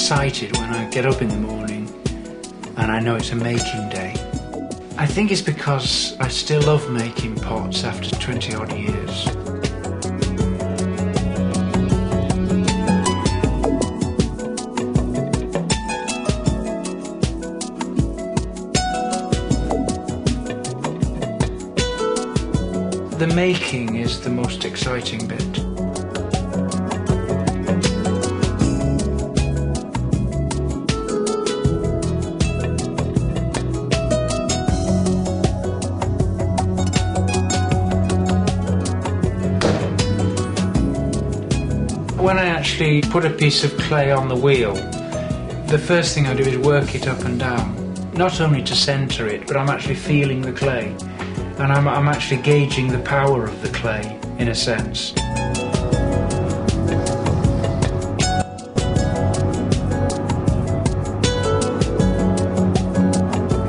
excited when I get up in the morning and I know it's a making day. I think it's because I still love making pots after 20 odd years. The making is the most exciting bit. When I actually put a piece of clay on the wheel, the first thing I do is work it up and down. Not only to centre it, but I'm actually feeling the clay. And I'm actually gauging the power of the clay, in a sense.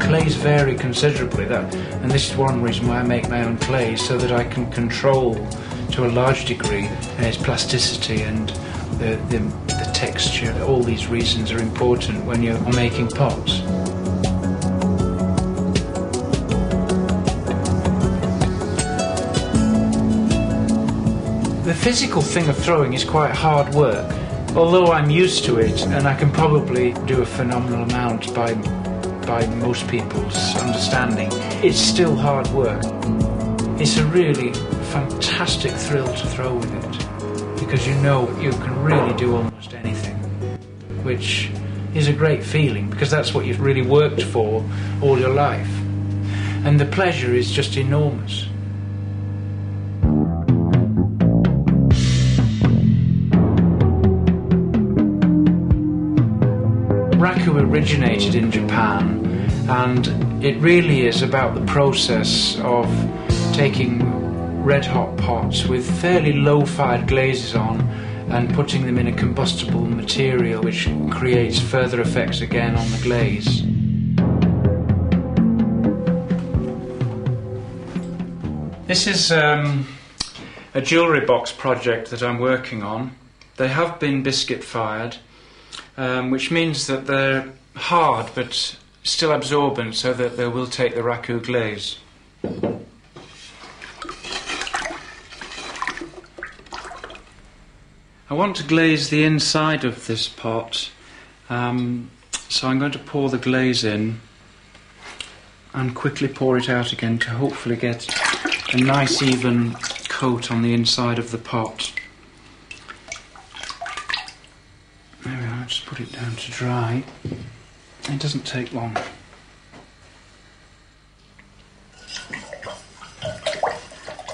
Clays vary considerably, and this is one reason why I make my own clays, so that I can control to a large degree its plasticity and the texture. All these reasons are important when you're making pots. The physical thing of throwing is quite hard work, although I'm used to it and I can probably do a phenomenal amount by most people's understanding. It's still hard work. It's a really fantastic thrill to throw with it, because you know you can really do almost anything, which is a great feeling, because that's what you've really worked for all your life. And the pleasure is just enormous. Raku originated in Japan, and it really is about the process of taking red-hot pots with fairly low-fired glazes on and putting them in a combustible material which creates further effects again on the glaze. This is a jewellery box project that I'm working on. They have been biscuit-fired, which means that they're hard but still absorbent, so that they will take the Raku glaze. I want to glaze the inside of this pot, so I'm going to pour the glaze in and quickly pour it out again to hopefully get a nice even coat on the inside of the pot. There we are, just put it down to dry. It doesn't take long.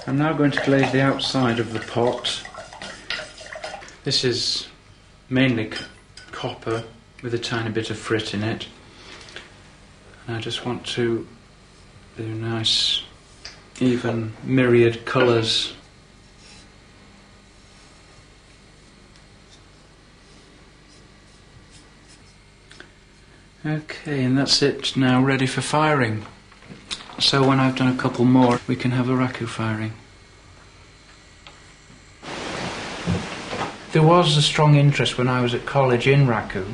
I'm now going to glaze the outside of the pot. This is mainly copper with a tiny bit of frit in it. And I just want to do nice, even, myriad colours. Okay, and that's it now, ready for firing. So when I've done a couple more, we can have a Raku firing. There was a strong interest when I was at college in Raku,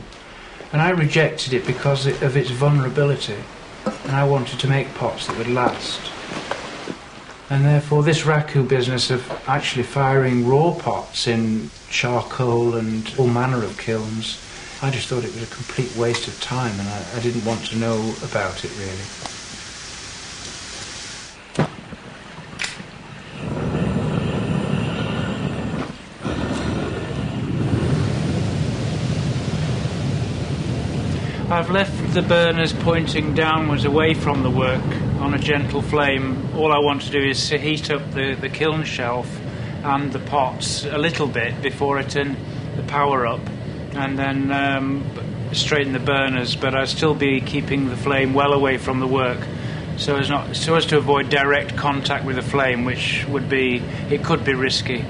and I rejected it because of its vulnerability, and I wanted to make pots that would last. And therefore this Raku business of actually firing raw pots in charcoal and all manner of kilns, I just thought it was a complete waste of time, and I didn't want to know about it really. I've left the burners pointing downwards away from the work on a gentle flame. All I want to do is to heat up the kiln shelf and the pots a little bit before I turn the power up, and then straighten the burners, but I'll still be keeping the flame well away from the work, so as to avoid direct contact with the flame, which could be risky.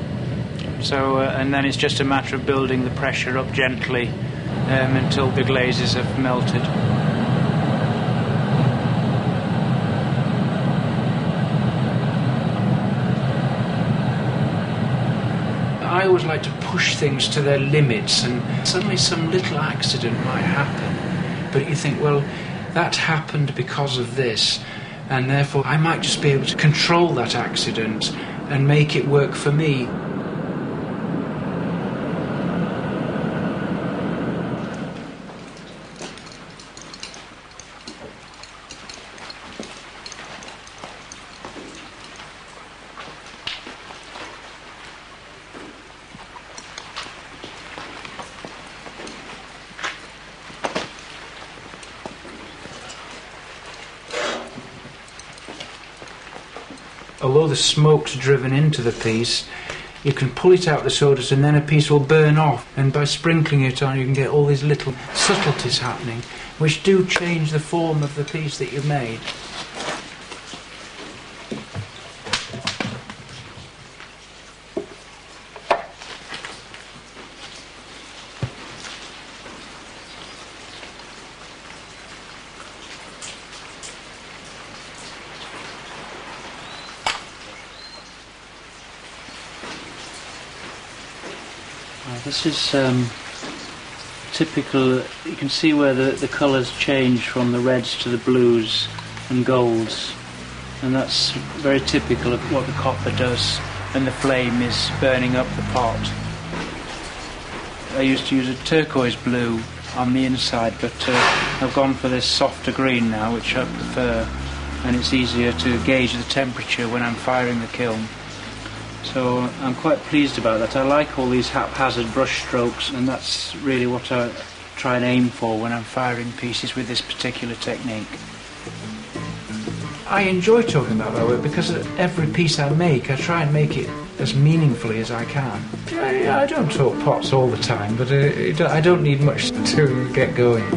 So and then it's just a matter of building the pressure up gently until the glazes have melted. I always like to push things to their limits, and suddenly some little accident might happen, but you think, well, that happened because of this, and therefore I might just be able to control that accident and make it work for me. Although the smoke's driven into the piece, you can pull it out of the sawdust and then a piece will burn off, and by sprinkling it on you can get all these little subtleties happening which do change the form of the piece that you've made. This is typical. You can see where the colours change from the reds to the blues and golds, and that's very typical of what the copper does when the flame is burning up the pot. I used to use a turquoise blue on the inside, but I've gone for this softer green now, which I prefer, and it's easier to gauge the temperature when I'm firing the kiln. So I'm quite pleased about that. I like all these haphazard brush strokes, and that's really what I try and aim for when I'm firing pieces with this particular technique. I enjoy talking about my work because every piece I make, I try and make it as meaningfully as I can. I don't talk pots all the time, but I don't need much to get going.